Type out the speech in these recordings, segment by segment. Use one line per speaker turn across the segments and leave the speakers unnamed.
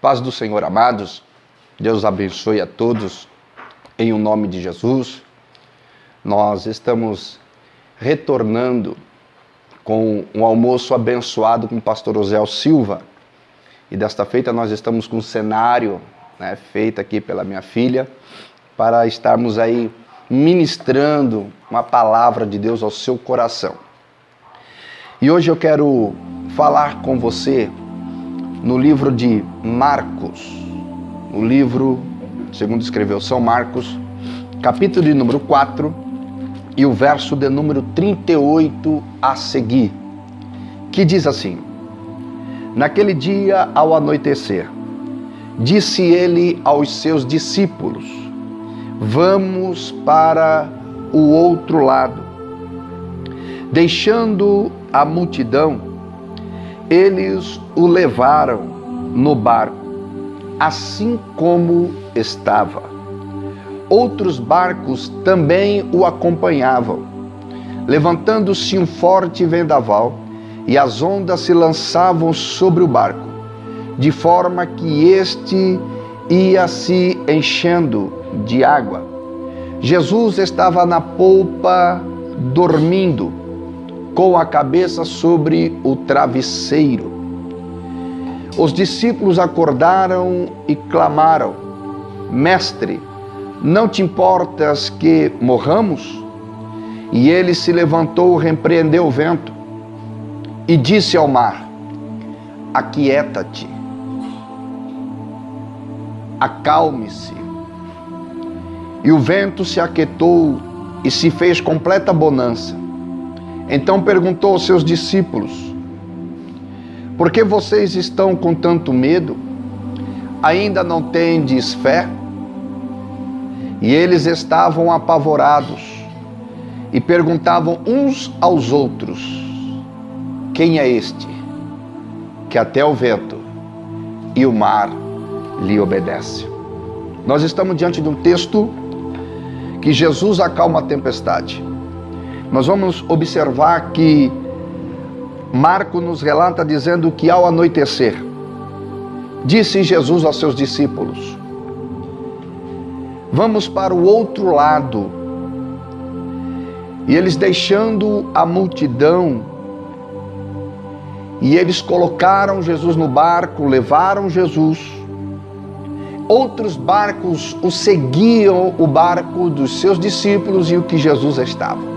Paz do Senhor, amados. Deus abençoe a todos em o nome de Jesus. Nós estamos retornando com um almoço abençoado com o pastor Osel Silva. E desta feita nós estamos com um cenário, feito aqui pela minha filha, para estarmos aí ministrando uma palavra de Deus ao seu coração. E hoje eu quero falar com você no livro de Marcos, o livro, segundo escreveu São Marcos, capítulo de número 4 e o verso de número 38 a seguir, que diz assim: Naquele dia, ao anoitecer, disse ele aos seus discípulos: Vamos para o outro lado. Deixando a multidão, eles o levaram no barco, assim como estava. Outros barcos também o acompanhavam. Levantando-se um forte vendaval, e as ondas se lançavam sobre o barco, de forma que este ia se enchendo de água. Jesus estava na polpa, dormindo, com a cabeça sobre o travesseiro. Os discípulos acordaram e clamaram: Mestre, não te importas que morramos? E ele se levantou, repreendeu o vento e disse ao mar: Aquieta-te, acalme-se. E o vento se aquietou e se fez completa bonança. Então perguntou aos seus discípulos: Por que vocês estão com tanto medo? Ainda não tendes fé? E eles estavam apavorados e perguntavam uns aos outros: Quem é este, que até o vento e o mar lhe obedecem? Nós estamos diante de um texto que Jesus acalma a tempestade. Nós vamos observar que Marcos nos relata dizendo que ao anoitecer, disse Jesus aos seus discípulos: Vamos para o outro lado. E eles, deixando a multidão, e eles colocaram Jesus no barco, levaram Jesus. Outros barcos o seguiam, o barco dos seus discípulos e o que Jesus estava.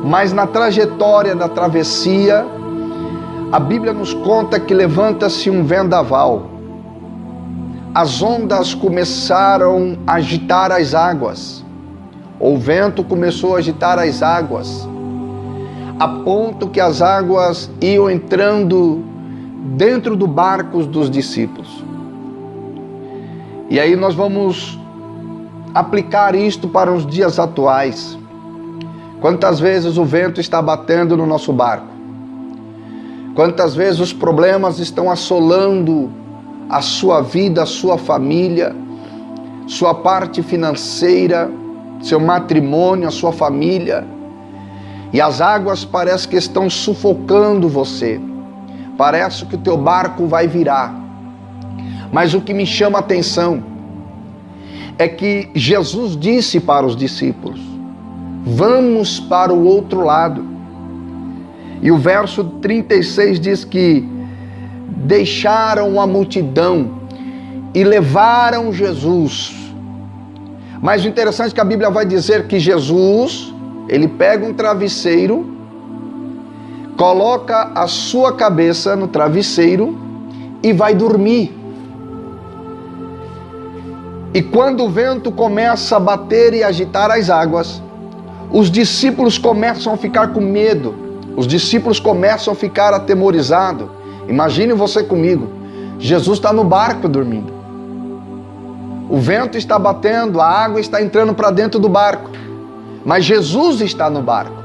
Mas na trajetória da travessia, a Bíblia nos conta que levanta-se um vendaval. As ondas começaram a agitar as águas. O vento começou a agitar as águas, a ponto que as águas iam entrando dentro do barco dos discípulos. E aí nós vamos aplicar isto para os dias atuais. Quantas vezes o vento está batendo no nosso barco? Quantas vezes os problemas estão assolando a sua vida, a sua família, sua parte financeira, seu matrimônio, a sua família, e as águas parece que estão sufocando você. Parece que o teu barco vai virar. Mas o que me chama a atenção é que Jesus disse para os discípulos: Vamos para o outro lado. E o verso 36 diz que deixaram a multidão e levaram Jesus. Mas o interessante é que a Bíblia vai dizer que Jesus, ele pega um travesseiro, coloca a sua cabeça no travesseiro e vai dormir. E quando o vento começa a bater e agitar as águas, os discípulos começam a ficar com medo, os discípulos começam a ficar atemorizados. Imagine você comigo, Jesus está no barco dormindo. O vento está batendo, a água está entrando para dentro do barco, mas Jesus está no barco.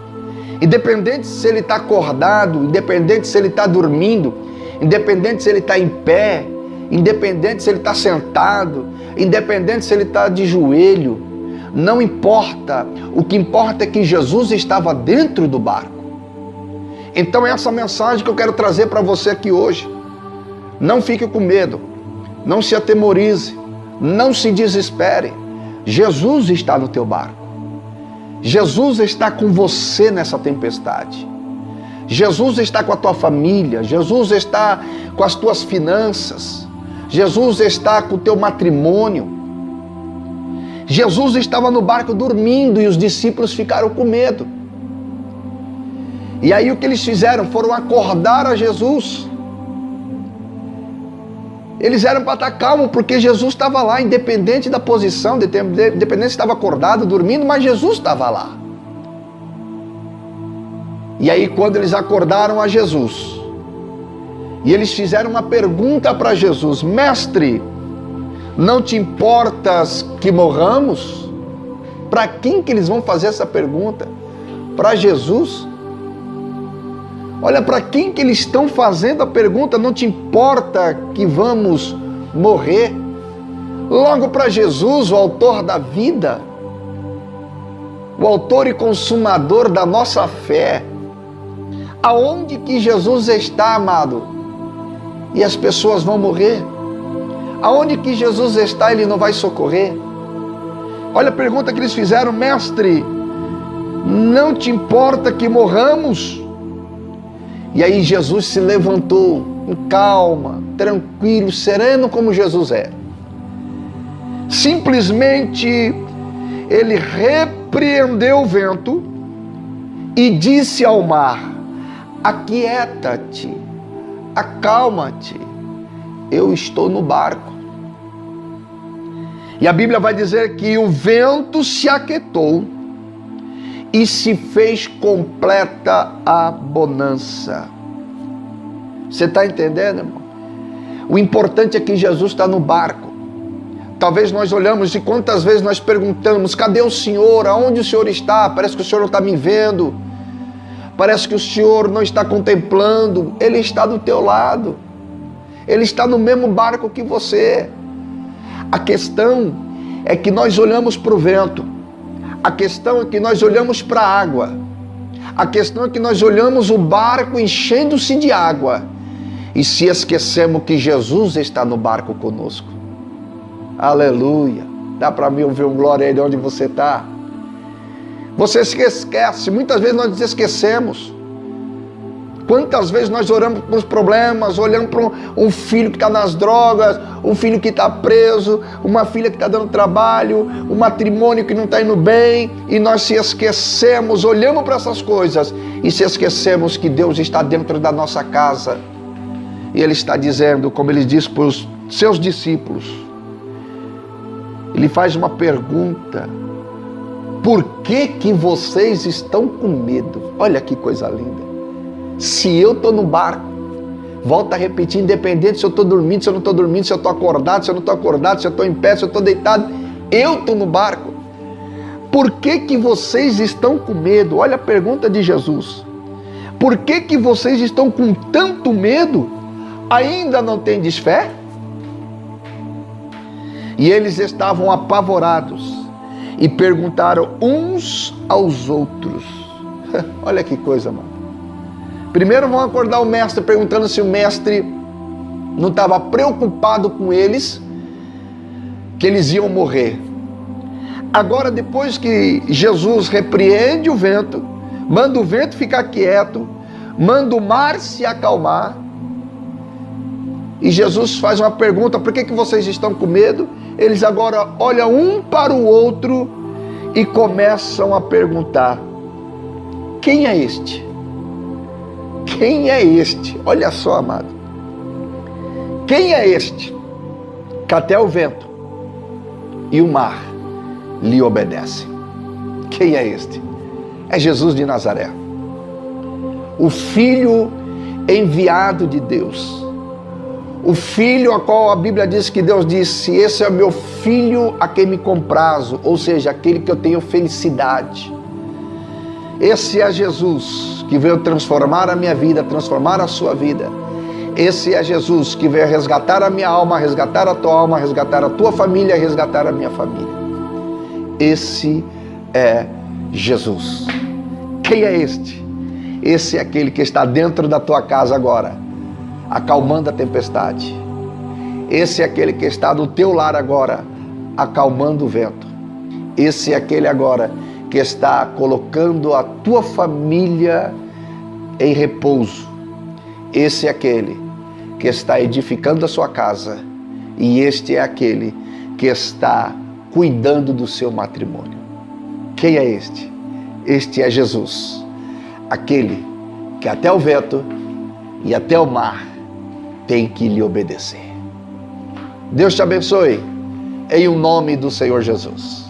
Independente se ele está acordado, independente se ele está dormindo, independente se ele está em pé, independente se ele está sentado, independente se ele está de joelho, não importa. O que importa é que Jesus estava dentro do barco. Então é essa mensagem que eu quero trazer para você aqui hoje. Não fique com medo, não se atemorize, não se desespere. Jesus está no teu barco. Jesus está com você nessa tempestade. Jesus está com a tua família. Jesus está com as tuas finanças. Jesus está com o teu matrimônio. Jesus estava no barco dormindo e os discípulos ficaram com medo. E aí o que eles fizeram? Foram acordar a Jesus. Eles eram para estar calmos, porque Jesus estava lá, independente da posição, independente se estava acordado, dormindo, mas Jesus estava lá. E aí quando eles acordaram a Jesus, e eles fizeram uma pergunta para Jesus: Mestre, não te importas que morramos? Para quem que eles vão fazer essa pergunta? Para Jesus? Olha, para quem que eles estão fazendo a pergunta? Não te importa que vamos morrer? Logo para Jesus, o autor da vida, o autor e consumador da nossa fé. Aonde que Jesus está, amado? E as pessoas vão morrer? Aonde que Jesus está, Ele não vai socorrer? Olha a pergunta que eles fizeram: Mestre, não te importa que morramos? E aí Jesus se levantou, em calma, tranquilo, sereno como Jesus é. Simplesmente Ele repreendeu o vento e disse ao mar: aquieta-te, acalma-te, eu estou no barco. E a Bíblia vai dizer que o vento se aquietou e se fez completa a bonança. Você está entendendo, irmão? O importante é que Jesus está no barco. Talvez nós olhamos e quantas vezes nós perguntamos: cadê o Senhor? Aonde o Senhor está? Parece que o Senhor não está me vendo. Parece que o Senhor não está contemplando. Ele está do teu lado. Ele está no mesmo barco que você. A questão é que nós olhamos para o vento. A questão é que nós olhamos para a água. A questão é que nós olhamos o barco enchendo-se de água e se esquecemos que Jesus está no barco conosco. Aleluia! Dá para mim ouvir um glória aí de onde você está? Você se esquece, muitas vezes nós nos esquecemos. Quantas vezes nós oramos com os problemas, olhamos para um filho que está nas drogas, um filho que está preso, uma filha que está dando trabalho, um matrimônio que não está indo bem, e nós se esquecemos, olhamos para essas coisas e se esquecemos que Deus está dentro da nossa casa. E Ele está dizendo, como Ele diz para os seus discípulos, Ele faz uma pergunta: por que que vocês estão com medo? Olha que coisa linda. Se eu estou no barco, volta a repetir, independente se eu estou dormindo, se eu não estou dormindo, se eu estou acordado, se eu não estou acordado, se eu estou em pé, se eu estou deitado, eu estou no barco. Por que que vocês estão com medo? Olha a pergunta de Jesus. Por que que vocês estão com tanto medo? Ainda não tendes fé? E eles estavam apavorados e perguntaram uns aos outros. Olha que coisa, mano. Primeiro vão acordar o mestre, perguntando se o mestre não estava preocupado com eles, que eles iam morrer. Agora, depois que Jesus repreende o vento, manda o vento ficar quieto, manda o mar se acalmar, e Jesus faz uma pergunta: por que que vocês estão com medo? Eles agora olham um para o outro e começam a perguntar: quem é este? Quem é este? Olha só, amado. Quem é este? Que até o vento e o mar lhe obedecem. Quem é este? É Jesus de Nazaré, o Filho enviado de Deus. O Filho a qual a Bíblia diz que Deus disse: esse é o meu Filho a quem me comprazo, ou seja, aquele que eu tenho felicidade. Esse é Jesus que veio transformar a minha vida, transformar a sua vida. Esse é Jesus que veio resgatar a minha alma, resgatar a tua alma, resgatar a tua família, resgatar a minha família. Esse é Jesus. Quem é este? Esse é aquele que está dentro da tua casa agora, acalmando a tempestade. Esse é aquele que está no teu lar agora, acalmando o vento. Esse é aquele agora que está colocando a tua família em repouso. Esse é aquele que está edificando a sua casa. E este é aquele que está cuidando do seu matrimônio. Quem é este? Este é Jesus, aquele que até o vento e até o mar tem que lhe obedecer. Deus te abençoe, em o nome do Senhor Jesus.